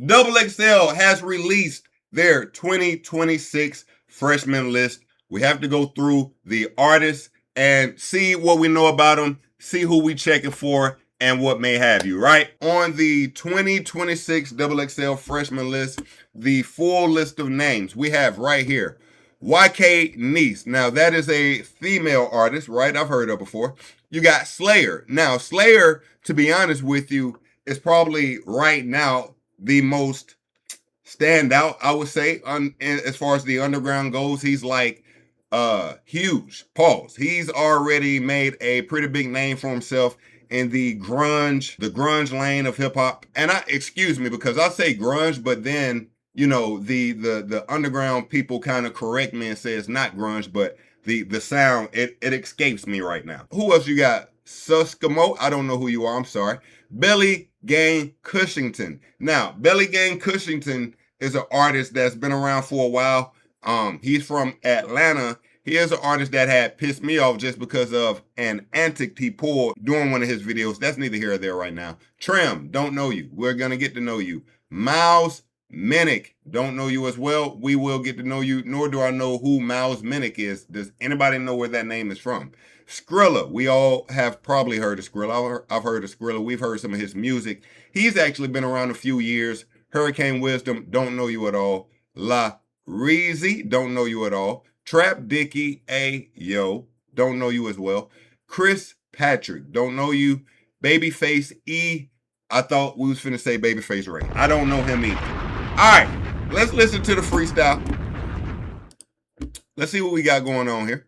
Double XL has released their 2026 freshman list. We have to go through the artists and see what we know about them, see who we checking for, and what may have you, right? On the 2026 Double XL freshman list, the full list of names we have right here. YK Niece. Now, that is a female artist, right? I've heard of before. You got Slayer. Now, Slayer, to be honest with you, is probably right now the most standout, I would say, as far as the underground goes. He's like huge. Pause. He's already made a pretty big name for himself in the grunge lane of hip hop. And excuse me, because I say grunge, but then the underground people kind of correct me and say it's not grunge, but the sound, it escapes me right now. Who else you got? Suskamo, I don't know who you are, I'm sorry. Belly Gang Cushington. Now, Belly Gang Cushington is an artist that's been around for a while. He's from Atlanta. He is an artist that had pissed me off just because of an antic he pulled during one of his videos. That's neither here or there right now. Trim, don't know you. We're gonna get to know you. Miles Minnick, don't know you as well. We will get to know you, nor do I know who Miles Minnick is. Does anybody know where that name is from? Skrilla, we all have probably heard of Skrilla. I've heard of Skrilla. We've heard some of his music. He's actually been around a few years. Hurricane Wisdom, don't know you at all. La Reezy, don't know you at all. Trap Dicky, yo, don't know you as well. Chris Patrick, don't know you. Babyface E, I thought we was finna say Babyface Ray. I don't know him either. All right, let's listen to the freestyle. Let's see what we got going on here.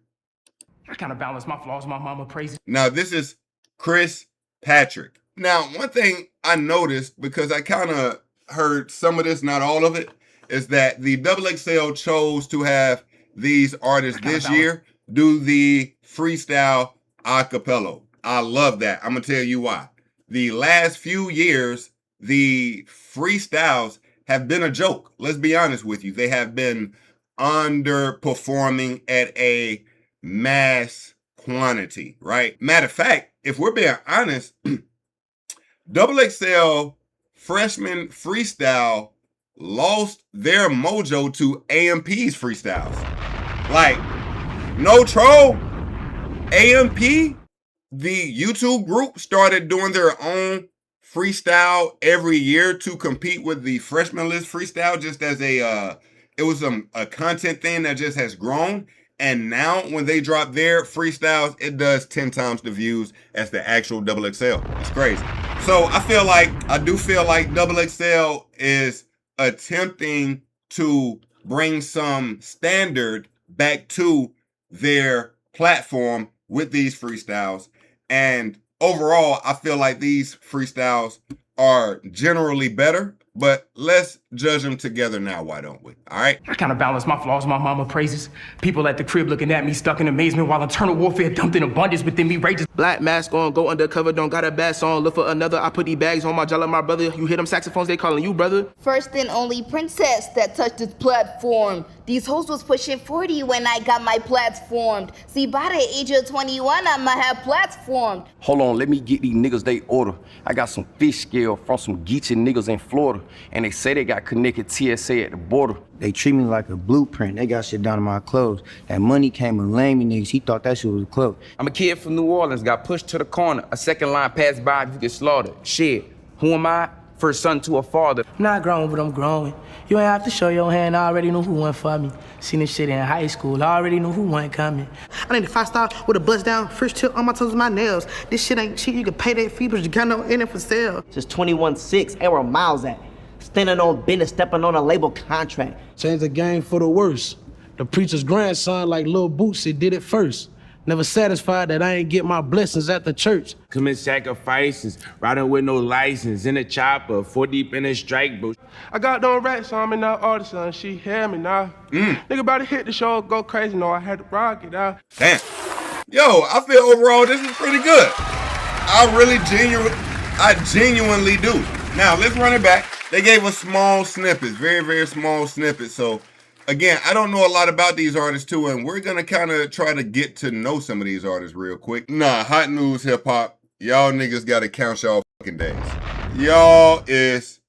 I kind of balance my flaws, my mama praises. Now, this is Chris Patrick. Now, one thing I noticed, because I kind of heard some of this, not all of it, is that the Double XL chose to have these artists this year do the freestyle acapella. I love that. I'm going to tell you why. The last few years, the freestyles have been a joke. Let's be honest with you. They have been underperforming at a mass quantity, right? Matter of fact, if we're being honest, Double XL freshman freestyle lost their mojo to AMP's freestyles. Like, no troll, AMP, the YouTube group, started doing their own freestyle every year to compete with the freshman list freestyle, just as it was a content thing that just has grown. And now when they drop their freestyles, it does 10 times the views as the actual Double XL. It's crazy. So I do feel like Double XL is attempting to bring some standard back to their platform with these freestyles. And overall, I feel like these freestyles are generally better, but let's judge them together now, why don't we? All right? I kind of balance my flaws, my mama praises. People at the crib looking at me stuck in amazement while internal warfare dumped in abundance within me rages. Black mask on, go undercover, don't got a bad song, look for another. I put these bags on my jala, my brother. You hear them saxophones, they calling you brother. First and only princess that touched this platform. These hoes was pushing 40 when I got my platformed. See, by the age of 21, I'ma have platformed. Hold on, let me get these niggas they order. I got some fish scale from some geeching niggas in Florida, and they say they got connected TSA at the border. They treat me like a blueprint. They got shit down in my clothes. That money came and lame me niggas. He thought that shit was a cloak. I'm a kid from New Orleans, got pushed to the corner. A second line passed by, you get slaughtered. Shit, who am I? First son to a father. I'm not grown, but I'm growing. You ain't have to show your hand, I already knew who went for me. Seen this shit in high school, I already knew who wasn't coming. I need a 5-star with a bust down, first tip on my toes with my nails. This shit ain't cheap, you can pay that fee, but you got no in it for sale. Just 21-6, and where Miles at? Standing on business, stepping on a label contract. Change the game for the worse. The preacher's grandson, like Lil Bootsy, did it first. Never satisfied that I ain't get my blessings at the church. Commit sacrifices, riding with no license, in a chopper, 4 deep in a strike, bro. I got no racks on me now, artist, son. She hear me now. Nigga about to hit the show, go crazy, no, I had to rock it out. Damn. Yo, I feel overall this is pretty good. I genuinely do. Now, let's run it back. They gave us small snippets, very, very small snippets. So, again, I don't know a lot about these artists, too, and we're going to kind of try to get to know some of these artists real quick. Nah, hot news hip-hop, y'all niggas got to count y'all fucking days. Y'all is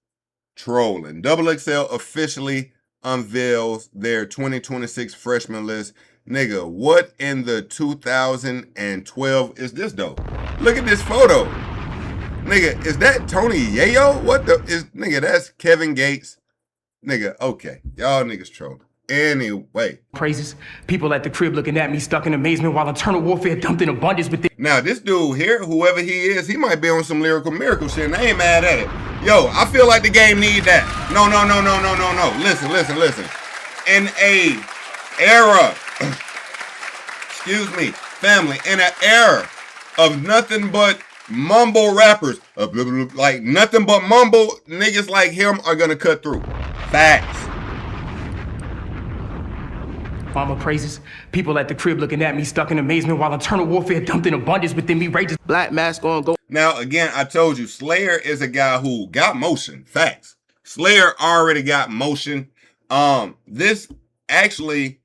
trolling. XXL officially unveils their 2026 freshman list. Nigga, what in the 2012 is this though? Look at this photo. Nigga, is that Tony Yayo? What the is nigga, that's Kevin Gates. Nigga, okay. Y'all niggas trolling. Anyway. Praises. People at the crib looking at me stuck in amazement while internal warfare dumped in abundance within. Now, this dude here, whoever he is, he might be on some lyrical miracle shit, and I ain't mad at it. Yo, I feel like the game need that. No. Listen. In a era, excuse me, family, in an era of nothing but mumble rappers, like nothing but mumble, niggas like him are gonna cut through. Facts. Mama praises. People at the crib looking at me stuck in amazement while internal warfare dumped in abundance within me rages. Black mask on, go. Now, again, I told you, Slayer is a guy who got motion. Facts. Slayer already got motion. This actually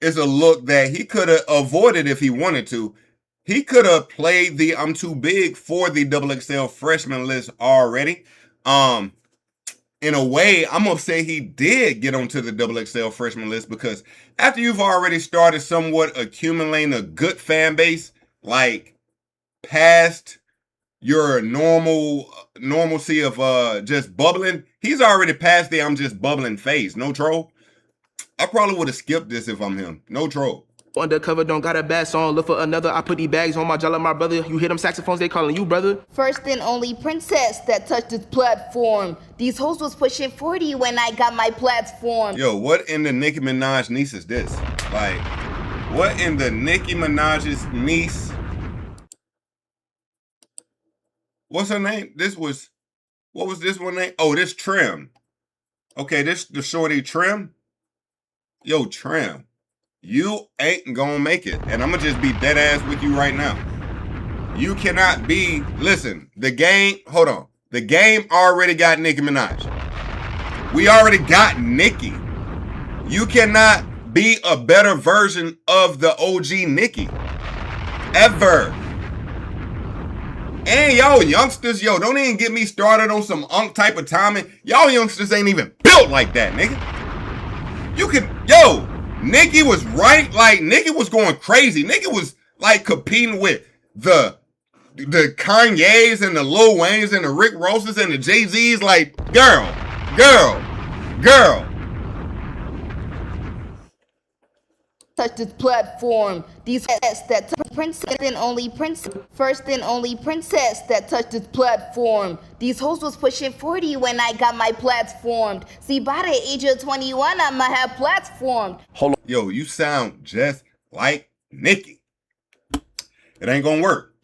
is a look that he could have avoided if he wanted to. He could have played the I'm too big for the XXL freshman list already. In a way, I'm going to say he did get onto the XXL freshman list because after you've already started somewhat accumulating a good fan base, like past your normalcy of just bubbling, he's already past the I'm just bubbling phase. No troll. I probably would have skipped this if I'm him. No troll. Undercover, don't got a bad song, look for another. I put these bags on my jello, my brother. You hear them saxophones, they calling you brother. First and only princess that touched this platform. These hoes was pushing 40 when I got my platform. Yo, what in the Nicki Minaj niece is this? Like, what in the Nicki Minaj's niece? What's her name? What was this one name? Oh, this Trim. Okay, this the shorty Trim. Yo, Trim. You ain't gonna make it. And I'm gonna just be dead ass with you right now. You cannot be, listen, the game, hold on. The game already got Nicki Minaj. We already got Nicki. You cannot be a better version of the OG Nicki. Ever. And y'all youngsters, yo, don't even get me started on some unk type of timing. Y'all youngsters ain't even built like that, nigga. You could, yo, Nicki was right, like Nicki was going crazy. Nicki was like competing with the Kanye's and the Lil Wayne's and the Rick Rosses and the Jay-Z's, like, girl. Touch this platform. These that princess and only princess. First and only princess that touched this platform. These hoes was pushing 40 when I got my platformed. See, by the age of 21, I'ma have platformed. Hold on. Yo, you sound just like Nicki. It ain't gonna work.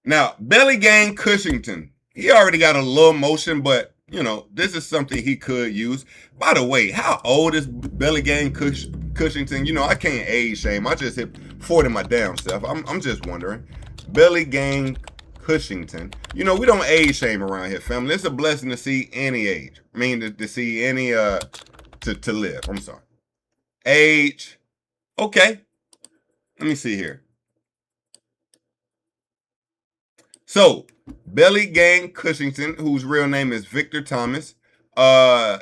Now, Belly Gang Cushington. He already got a little motion, but, you know, this is something he could use. By the way, how old is Belly Gang Cushington? You know, I can't age shame. I just hit 40 my damn self. I'm just wondering. Belly Gang Cushington. You know, we don't age shame around here, family. It's a blessing to see any age. I mean, to see any, to live. I'm sorry. Age. Okay. Let me see here. So, Belly Gang Cushington, whose real name is Victor Thomas,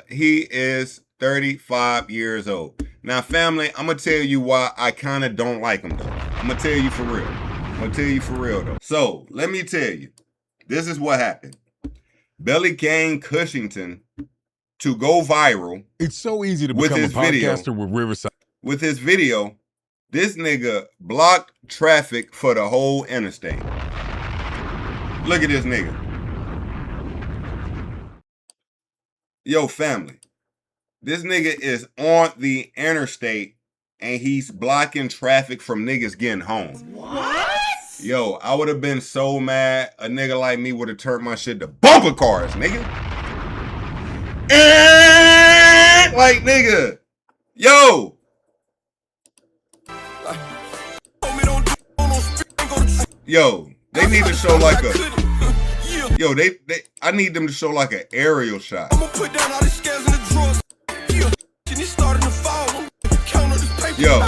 he is 35 years old. Now, family, I'm going to tell you why I kind of don't like him, though. I'm going to tell you for real. Though. So, let me tell you. This is what happened. Belly Gang Cushington, to go viral. It's so easy to become a podcaster with Riverside. With his video, this nigga blocked traffic for the whole interstate. Look at this nigga. Yo, family. This nigga is on the interstate and he's blocking traffic from niggas getting home. What? Yo, I would have been so mad. A nigga like me would have turned my shit to bumper cars, nigga. And like, nigga. Yo. Yo, they need to show like a... Yo, I need them to show like an aerial shot. Yo,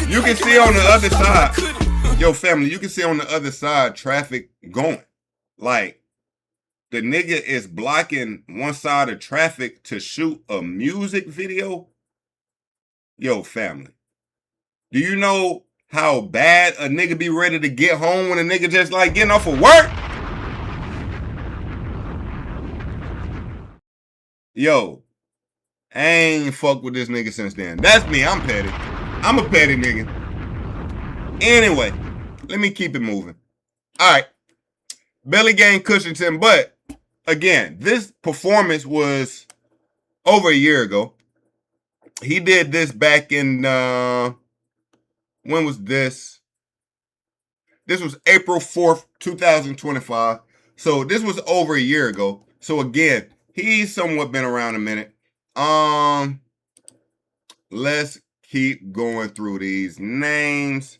you can see on the other side. Yo, family, you can see on the other side traffic going. Like, the nigga is blocking one side of traffic to shoot a music video. Yo, family, do you know how bad a nigga be ready to get home when a nigga just like getting off of work? Yo, I ain't fucked with this nigga since then. That's me. I'm petty. I'm a petty nigga. Anyway, let me keep it moving. All right. Billy Gang Cushington, but again, this performance was over a year ago. He did this back in, when was this? This was April 4th, 2025. So this was over a year ago. So again, he's somewhat been around a minute. Let's keep going through these names.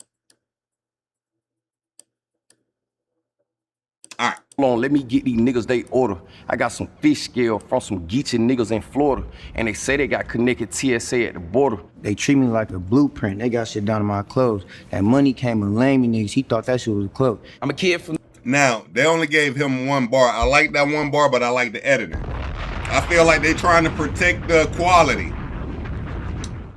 All right. Hold on, let me get these niggas they order. I got some fish scale from some geeky niggas in Florida, and they say they got connected TSA at the border. They treat me like a blueprint. They got shit down to my clothes. That money came and lame me niggas. He thought that shit was a cloak. I'm a kid from... Now, they only gave him one bar. I like that one bar, but I like the editing. I feel like they trying to protect the quality.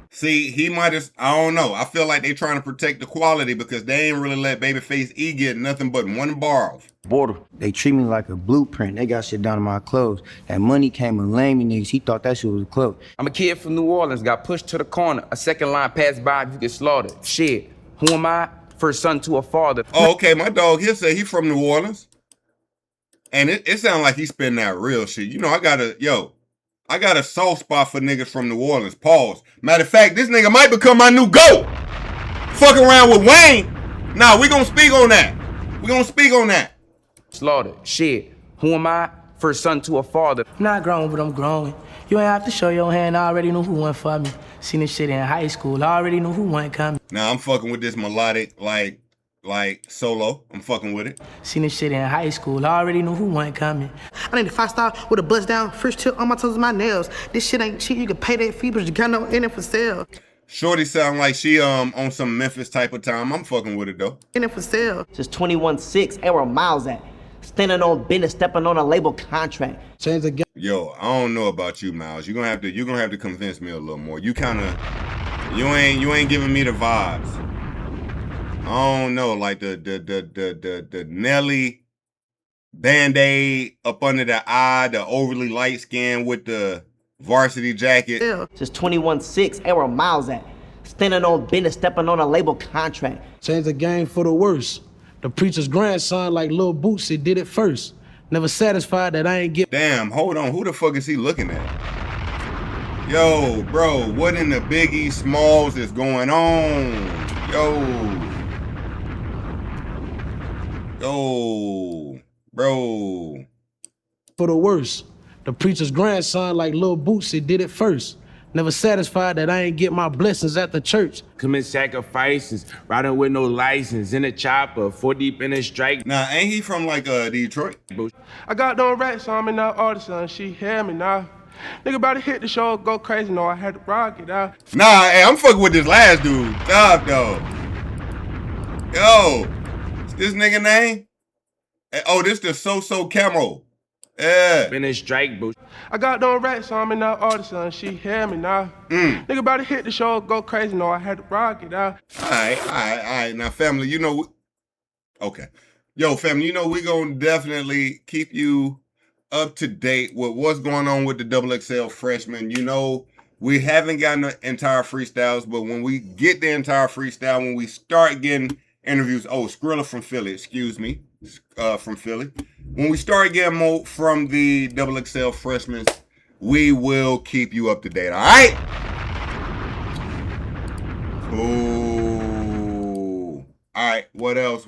See, he might have, I don't know. I feel like they trying to protect the quality because they ain't really let Babyface E get nothing but one bar off. Border. They treat me like a blueprint. They got shit down to my clothes. That money came and lame me niggas. He thought that shit was a cloak. I'm a kid from New Orleans, got pushed to the corner. A second line passed by, you get slaughtered. Shit, who am I? First son to a father. Oh, okay, my dog here say he from New Orleans. And it sounds like he spitting that real shit. You know, I got a soft spot for niggas from New Orleans. Pause. Matter of fact, this nigga might become my new GOAT. Fuck around with Wayne. Nah, we gonna speak on that. We gonna speak on that. Slaughtered. Shit, who am I? First son to a father. I'm not grown, but I'm growing. You ain't have to show your hand, I already knew who went for me. Seen this shit in high school, I already knew who went coming. Now I'm fucking with this melodic, like solo. I'm fucking with it. Seen this shit in high school, I already knew who went coming. I need a 5-star with a bust down, first tip on my toes and my nails. This shit ain't cheap, you can pay that fee, but you got no in it for sale. Shorty sound like she on some Memphis type of time. I'm fucking with it though. In it for sale. Just 21-6, and where Miles at? Standing on business, stepping on a label contract. Change the game. Yo, I don't know about you, Miles. You're gonna have to convince me a little more. You ain't giving me the vibes. I don't know, like the Nelly Band-Aid up under the eye, the overly light skin with the varsity jacket. Just 21-6, and where Miles at? Standing on business, stepping on a label contract. Change the game for the worse. The preacher's grandson, like Lil Bootsy, did it first. Never satisfied that I ain't get... Damn, hold on. Who the fuck is he looking at? Yo, bro, what in the Biggie Smalls is going on? Yo, bro. For the worse. The preacher's grandson, like Lil Bootsy, did it first. Never satisfied that I ain't get my blessings at the church. Commit sacrifices, riding with no license, in a chopper, 4 deep in a strike. Nah, ain't he from like Detroit? I got them racks on me now, artist, and she hear me now. Nigga about to hit the show, go crazy, no, I had to rock it out. Nah, hey, I'm fucking with this last dude. Stop, though. Yo, is this nigga name? Oh, this the So Camo. Yeah. In a strike, boo. I got them racks on me now, artist, and she hear me now. Nigga about to hit the show, go crazy, no, I had to rock it out. All right. Now, family, you know, okay. Yo, family, you know, we gonna definitely keep you up to date with what's going on with the XXL freshmen. You know, we haven't gotten the entire freestyles, but when we get the entire freestyle, when we start getting interviews, Skrilla from Philly, excuse me, from Philly. When we start getting more from the XXL freshmen, we will keep you up to date, all right? Cool. All right, what else?